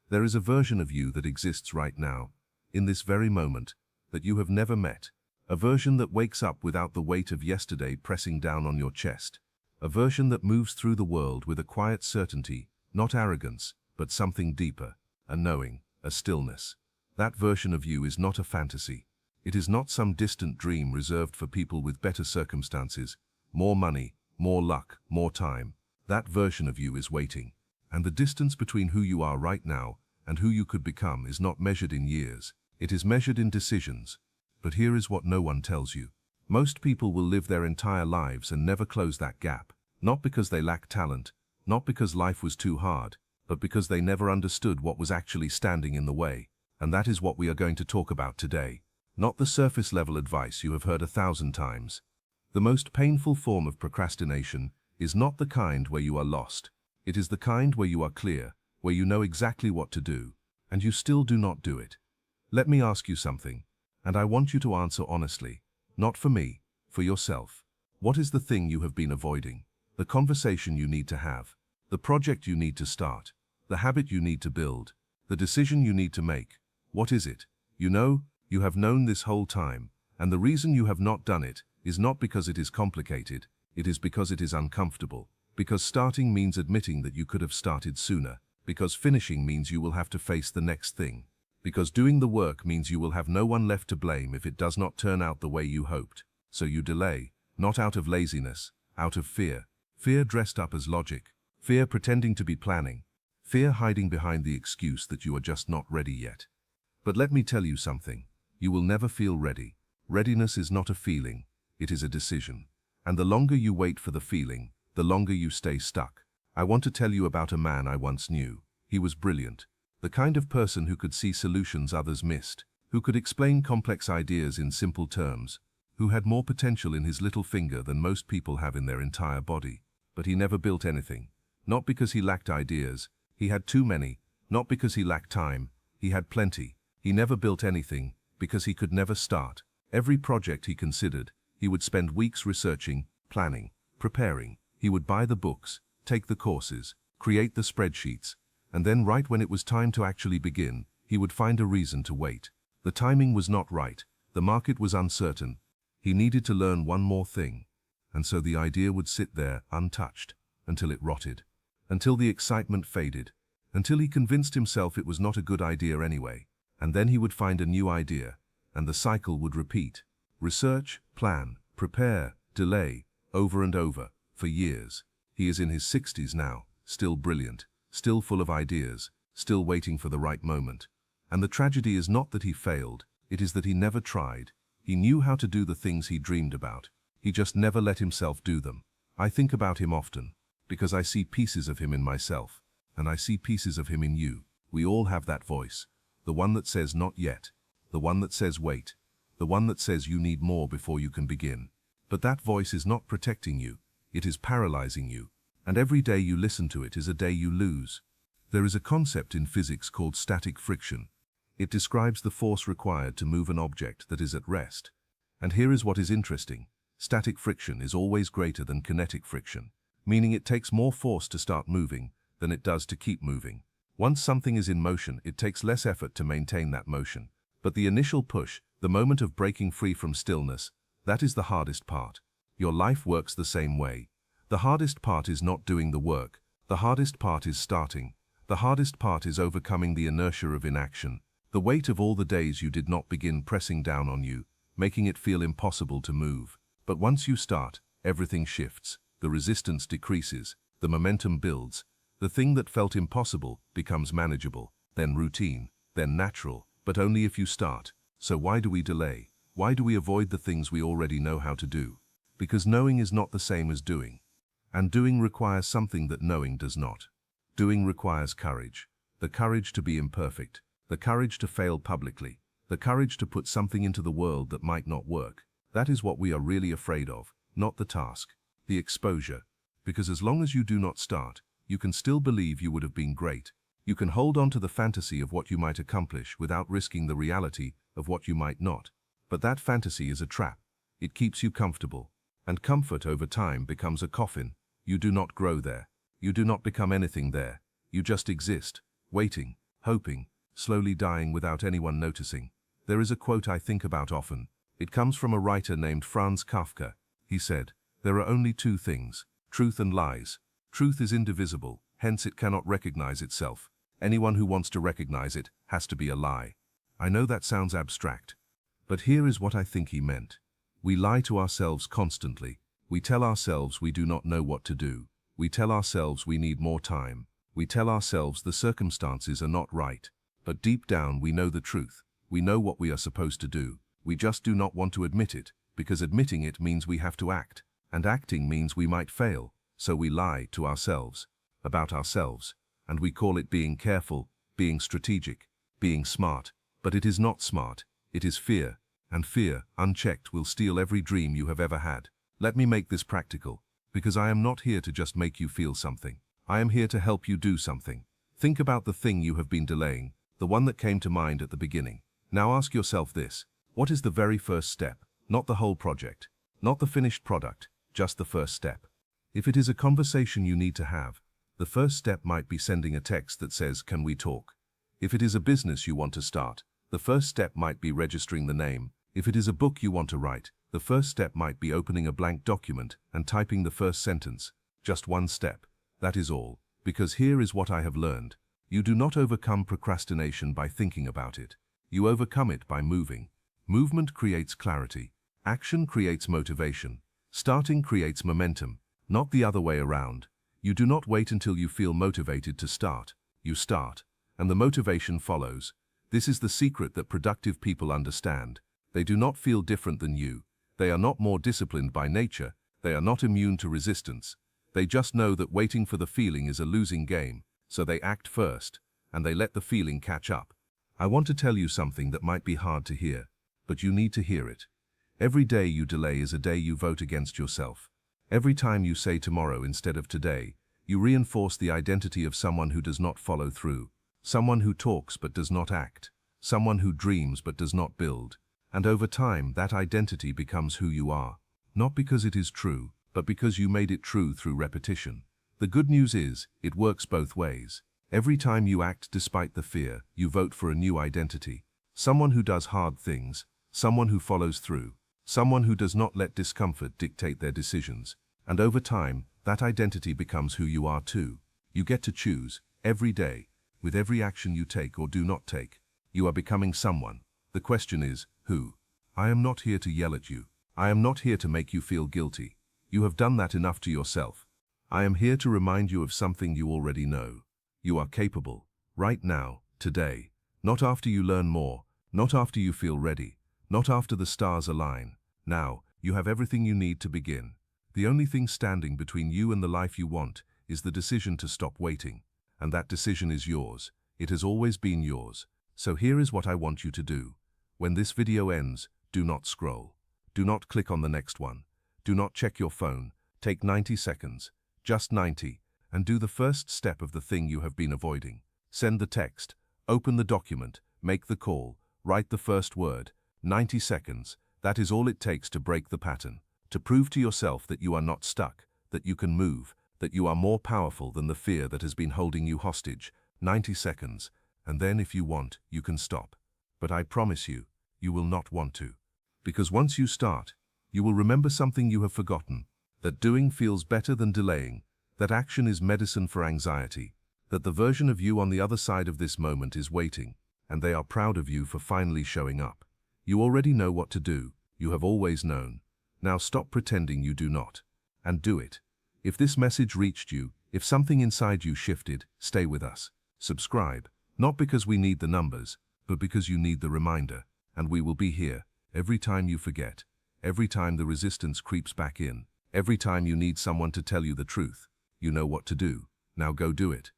There is a version of you that exists right now, in this very moment, that you have never met. A version that wakes up without the weight of yesterday pressing down on your chest. A version that moves through the world with a quiet certainty, not arrogance, but something deeper, a knowing, a stillness. That version of you is not a fantasy. It is not some distant dream reserved for people with better circumstances, more money, more luck, more time. That version of you is waiting. And the distance between who you are right now and who you could become is not measured in years. It is measured in decisions. But here is what no one tells you. Most people will live their entire lives and never close that gap. Not because they lack talent, not because life was too hard, but because they never understood what was actually standing in the way. And that is what we are going to talk about today. Not the surface level advice you have heard 1,000 times. The most painful form of procrastination is not the kind where you are lost. It is the kind where you are clear, where you know exactly what to do, and you still do not do it. Let me ask you something, and I want you to answer honestly. Not for me, for yourself. What is the thing you have been avoiding? The conversation you need to have, the project you need to start, the habit you need to build, the decision you need to make. What is it? You know, you have known this whole time, and the reason you have not done it is not because it is complicated, it is because it is uncomfortable, because starting means admitting that you could have started sooner, because finishing means you will have to face the next thing, because doing the work means you will have no one left to blame if it does not turn out the way you hoped. So you delay, not out of laziness, out of fear. Fear dressed up as logic, fear pretending to be planning, fear hiding behind the excuse that you are just not ready yet. But let me tell you something, you will never feel ready. Readiness is not a feeling, it is a decision. And the longer you wait for the feeling, the longer you stay stuck. I want to tell you about a man I once knew. He was brilliant, the kind of person who could see solutions others missed, who could explain complex ideas in simple terms, who had more potential in his little finger than most people have in their entire body. But he never built anything. Not because he lacked ideas, he had too many. Not because he lacked time, he had plenty. He never built anything because he could never start. Every project he considered, he would spend weeks researching, planning, preparing. He would buy the books, take the courses, create the spreadsheets, and then right when it was time to actually begin, he would find a reason to wait. The timing was not right, the market was uncertain. He needed to learn one more thing. And so the idea would sit there untouched until it rotted, until the excitement faded, until he convinced himself it was not a good idea anyway. And then he would find a new idea, and the cycle would repeat. Research, plan, prepare, delay, over and over, for years. He is in his 60s now, still brilliant, still full of ideas, still waiting for the right moment. And the tragedy is not that he failed, it is that he never tried. He knew how to do the things he dreamed about. He just never let himself do them. I think about him often, because I see pieces of him in myself, and I see pieces of him in you. We all have that voice, the one that says not yet, the one that says wait, the one that says you need more before you can begin. But that voice is not protecting you, it is paralyzing you, and every day you listen to it is a day you lose. There is a concept in physics called static friction. It describes the force required to move an object that is at rest. And here is what is interesting. Static friction is always greater than kinetic friction, meaning it takes more force to start moving than it does to keep moving. Once something is in motion, it takes less effort to maintain that motion. But the initial push, the moment of breaking free from stillness, that is the hardest part. Your life works the same way. The hardest part is not doing the work. The hardest part is starting. The hardest part is overcoming the inertia of inaction. The weight of all the days you did not begin pressing down on you, making it feel impossible to move. But once you start, everything shifts. The resistance decreases. The momentum builds. The thing that felt impossible becomes manageable, then routine, then natural, but only if you start. So why do we delay? Why do we avoid the things we already know how to do? Because knowing is not the same as doing. And doing requires something that knowing does not. Doing requires courage. The courage to be imperfect. The courage to fail publicly. The courage to put something into the world that might not work. That is what we are really afraid of, not the task, the exposure. Because as long as you do not start, you can still believe you would have been great. You can hold on to the fantasy of what you might accomplish without risking the reality of what you might not. But that fantasy is a trap. It keeps you comfortable. And comfort over time becomes a coffin. You do not grow there. You do not become anything there. You just exist, waiting, hoping, slowly dying without anyone noticing. There is a quote I think about often. It comes from a writer named Franz Kafka. He said, "There are only two things, truth and lies. Truth is indivisible, hence it cannot recognize itself. Anyone who wants to recognize it has to be a lie." I know that sounds abstract, but here is what I think he meant. We lie to ourselves constantly. We tell ourselves we do not know what to do. We tell ourselves we need more time. We tell ourselves the circumstances are not right. But deep down we know the truth. We know what we are supposed to do. We just do not want to admit it, because admitting it means we have to act, and acting means we might fail. So we lie to ourselves, about ourselves, and we call it being careful, being strategic, being smart. But it is not smart, it is fear, and fear, unchecked, will steal every dream you have ever had. Let me make this practical, because I am not here to just make you feel something. I am here to help you do something. Think about the thing you have been delaying, the one that came to mind at the beginning. Now ask yourself this: what is the very first step? Not the whole project, not the finished product, just the first step. If it is a conversation you need to have, the first step might be sending a text that says, "Can we talk?" If it is a business you want to start, the first step might be registering the name. If it is a book you want to write, the first step might be opening a blank document and typing the first sentence. Just one step. That is all. Because here is what I have learned. You do not overcome procrastination by thinking about it. You overcome it by moving. Movement creates clarity. Action creates motivation. Starting creates momentum, not the other way around. You do not wait until you feel motivated to start. You start, and the motivation follows. This is the secret that productive people understand. They do not feel different than you. They are not more disciplined by nature. They are not immune to resistance. They just know that waiting for the feeling is a losing game, so they act first, and they let the feeling catch up. I want to tell you something that might be hard to hear, but you need to hear it. Every day you delay is a day you vote against yourself. Every time you say tomorrow instead of today, you reinforce the identity of someone who does not follow through, someone who talks but does not act, someone who dreams but does not build. And over time, that identity becomes who you are. Not because it is true, but because you made it true through repetition. The good news is, it works both ways. Every time you act despite the fear, you vote for a new identity. Someone who does hard things, someone who follows through, someone who does not let discomfort dictate their decisions. And over time, that identity becomes who you are too. You get to choose, every day, with every action you take or do not take. You are becoming someone. The question is, who? I am not here to yell at you. I am not here to make you feel guilty. You have done that enough to yourself. I am here to remind you of something you already know. You are capable, right now, today. Not after you learn more, not after you feel ready, not after the stars align. Now, you have everything you need to begin. The only thing standing between you and the life you want is the decision to stop waiting. And that decision is yours. It has always been yours. So here is what I want you to do. When this video ends, do not scroll. Do not click on the next one. Do not check your phone. Take 90 seconds, just 90, and do the first step of the thing you have been avoiding. Send the text, open the document, make the call, write the first word. 90 seconds, that is all it takes to break the pattern, to prove to yourself that you are not stuck, that you can move, that you are more powerful than the fear that has been holding you hostage. 90 seconds, and then if you want, you can stop. But I promise you, you will not want to. Because once you start, you will remember something you have forgotten, that doing feels better than delaying, that action is medicine for anxiety, that the version of you on the other side of this moment is waiting, and they are proud of you for finally showing up. You already know what to do, you have always known. Now stop pretending you do not, and do it. If this message reached you, if something inside you shifted, stay with us. Subscribe, not because we need the numbers, but because you need the reminder, and we will be here, every time you forget, every time the resistance creeps back in, every time you need someone to tell you the truth. You know what to do. Now go do it.